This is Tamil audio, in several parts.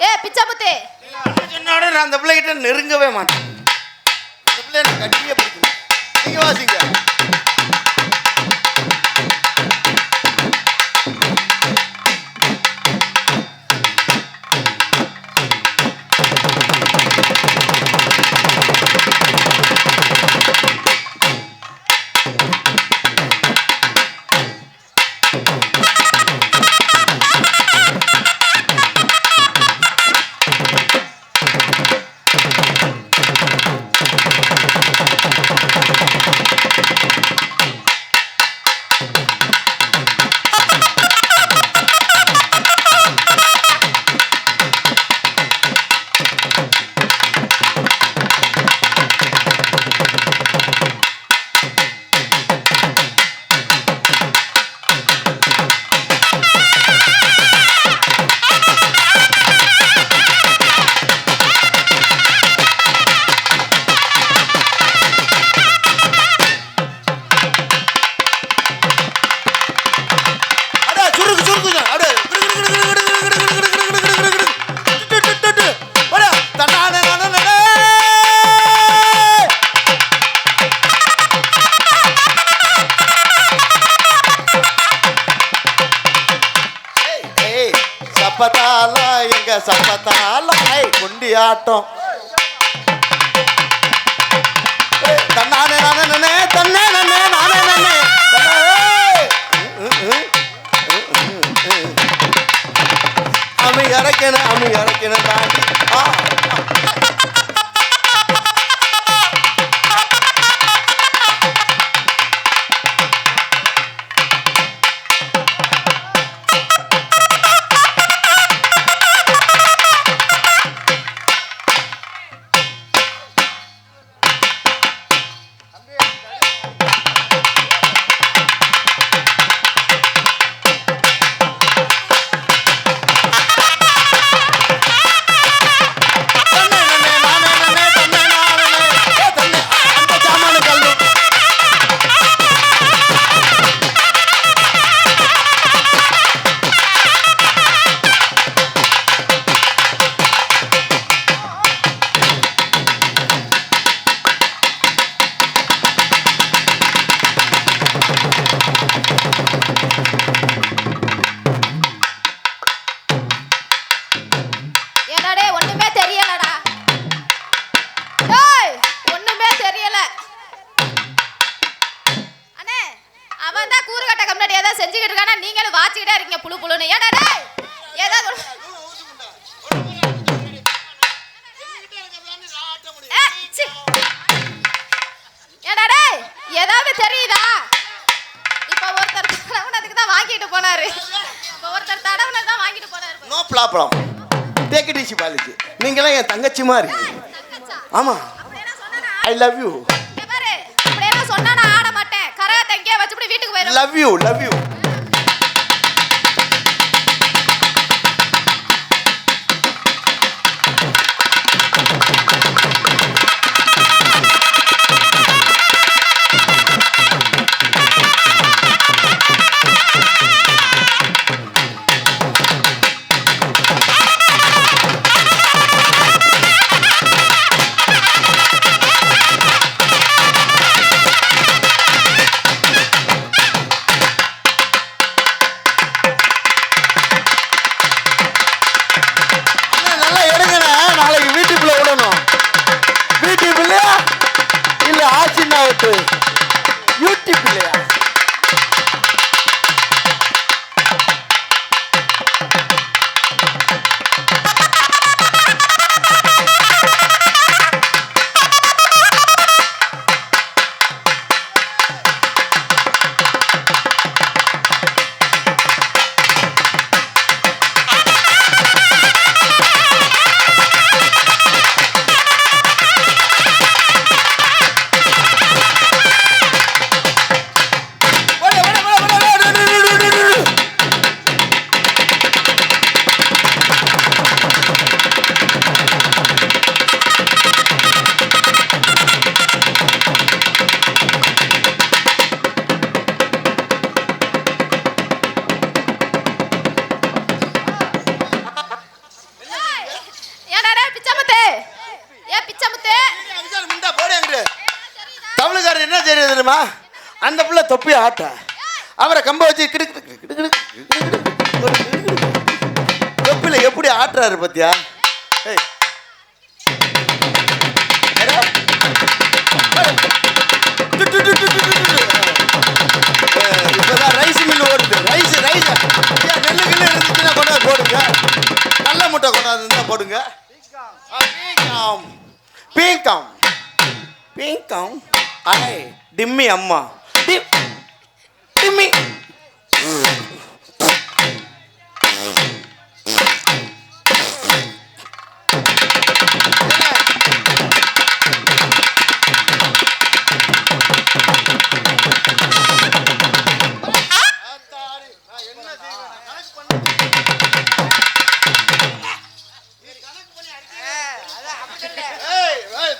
ஏ பிச்சாமுத்தே சொன்னோட நான் அந்த பிள்ளைகிட்ட நெருங்கவே மாட்டேன். அந்த பிள்ளை எனக்கு கட்டியே பிடிக்கும். நீங்க வாசிங்க. சப்பத்தால எங்க சப்பத்தால குண்டி ஆட்டம் தன்னானே நானே தன்னே நானே நானே அமி இறக்கணும் தாண்டி நீங்களும் வாச்சிக்கிட்டே இருக்கீங்க புழு புழுன்னு. ஏடா டேய் ஏதாவது ஏடா டேய் ஏதாவது தெரியுதா? இப்ப ஒருத்தர் தடவுனதுக்கு தான் வாங்கிட்டு போனாரு. இப்ப ஒருத்தர் தடவுனது தான் வாங்கிட்டு போனாரு. No problem. Take it easy policy. நீங்கலாம் என் தங்கச்சி மாதிரி. ஆமா. I love you. பாரு அப்படியே சொன்னா நான் ஆட மாட்டேன். கரகத்தை எங்கேயே வச்சுட்டு வீட்டுக்கு போயிரு. Love you love you. YouTube இல்லையா? அவர் என்ன செய்யறது தெரியுமா? அந்த பிள்ளை தொப்பி ஆட்ட அவரை கம்ப வச்சு தொப்பில எப்படி ஆட்டுறாரு பத்தியா? இப்பதான் ரைஸ் மில் ஓடுது. ரைஸ் நெல்லு கில்லு இருந்துச்சுன்னா கொண்டாந்து போடுங்க. நல்ல முட்டை கொண்டாந்து இருந்தா போடுங்க. பீங்காம் பீங்காம் ஐ டிம்மி அம்மா டிம்மி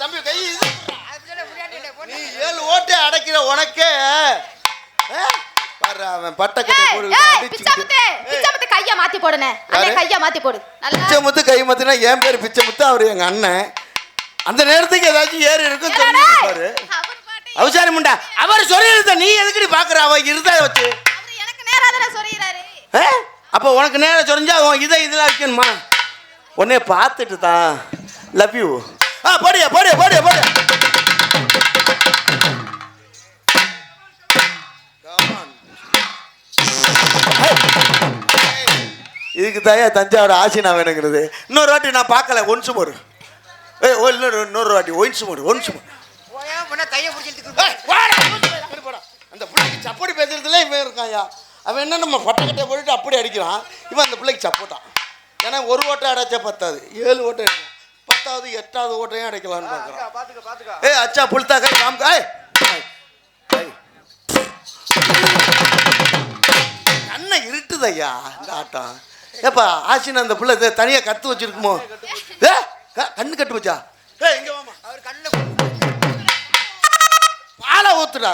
தம்பி கை நீ 7 ஓட்டை அடைக்கிற உனக்கே பாரு அவன் பட்டக்கட்டை பிச்சமுத்து கைய மாத்தி போடுனே. அண்ணே கைய மாத்தி போடு. பிச்சமுத்து கை மாத்தினா என் பேர் பிச்சமுத்து, அவரு எங்க அண்ணன். அந்த நேரத்துக்கு ஏதாச்சும் ஏறி இருக்கும் தெரிஞ்சு பாரு. அவசாரி முண்டா அவர் சொல்லிருந்த நீ எதுக்குடி பாக்குற? அவ இருதா வச்சு எனக்கு நேரா தான சொல்லிறாரு. அப்ப உனக்கு நேரா சொரிஞ்சா அவன் இதெல்லாம் வைக்கணுமா? உன்னை பார்த்துட்டு தான் லவ் யூ. போடியா போடியா போடியா போடியா. இதுக்கு தயா தஞ்சாவூர் ஆசினா வேணுங்கிறது. இன்னொரு வாட்டி நான் பார்க்கல. ஒன்சு மோரு இன்னொரு வாட்டி ஒன்சு மோரு அந்த பிள்ளைக்கு சப்போடி பேசுறதுல இவன் இருக்காயா. அவன் என்ன நம்ம பட்டக்கட்டையை போட்டுட்டு அப்படி அடிக்கிறான். இவன் அந்த பிள்ளைக்கு சப்போட்டான். ஏன்னா ஒரு ஓட்டை அடைச்சா 10வது 7 ஓட்டை அடிக்கும். 10வது 8வது ஓட்டையும் அடைக்கலான்னு பார்க்குறான். அச்சா புல்தா கை காம் காய் கண்ணை இருட்டுதையா இந்த ஆட்டம். ஏப்பா ஆசினா அந்த பிள்ளை தனியாக கத்து வச்சிருக்குமோ? கண்ணு கட்டு வச்சா இங்க வாமா. அவர் கண்ணில் பாலை ஊத்துடா.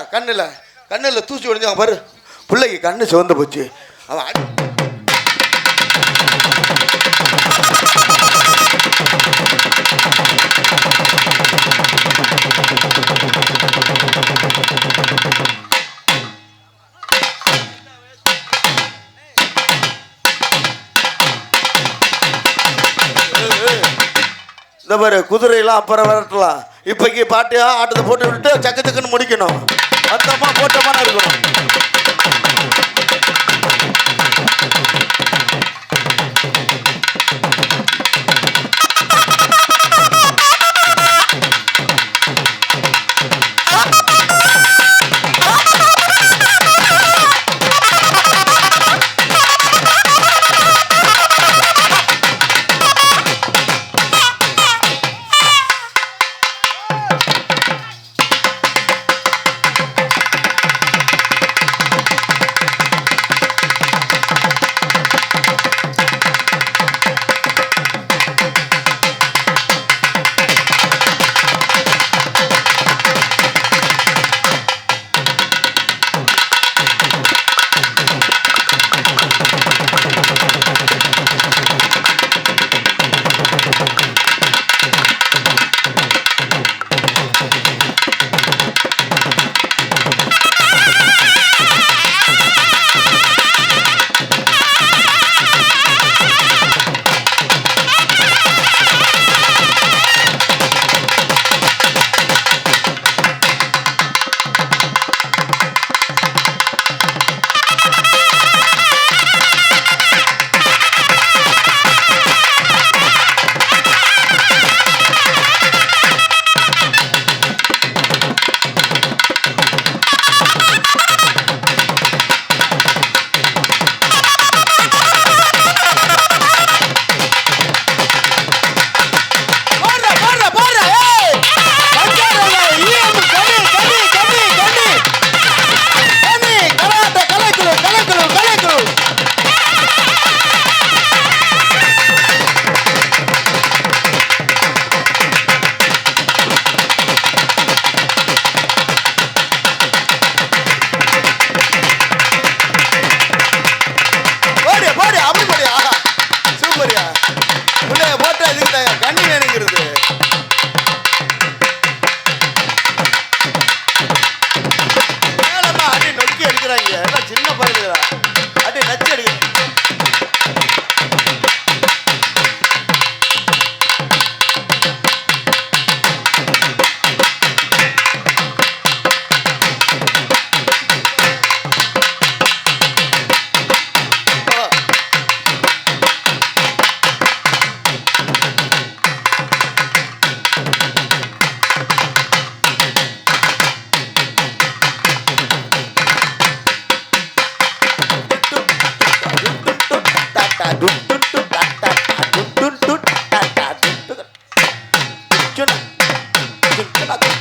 கண்ணில் தூசி ஒழிஞ்சாங்க பாரு. பிள்ளைக்கு கண்ணு சிவந்து போச்சு. அவன் இந்த மாதிரி குதிரையெல்லாம் அப்புறம் வரட்டலாம். இப்போக்கி பாட்டியா ஆட்டத்தை போட்டு விட்டுட்டு சக்கு சக்குன்னு முடிக்கணும். மொத்தமாக போட்டமான இருக்கணும்.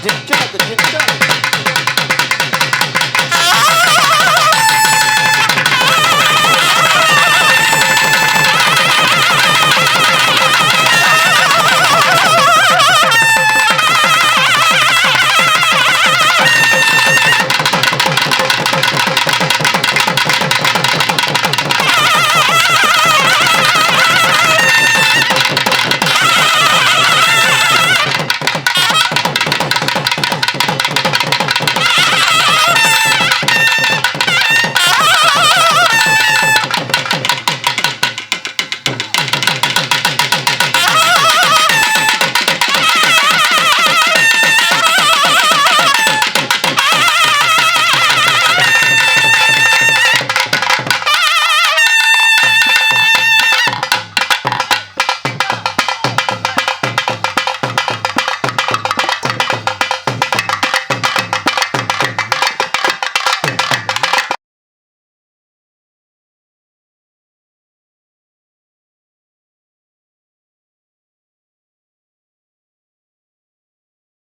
ஜிஞ்சனக்கு ஜிஞ்சனக்கு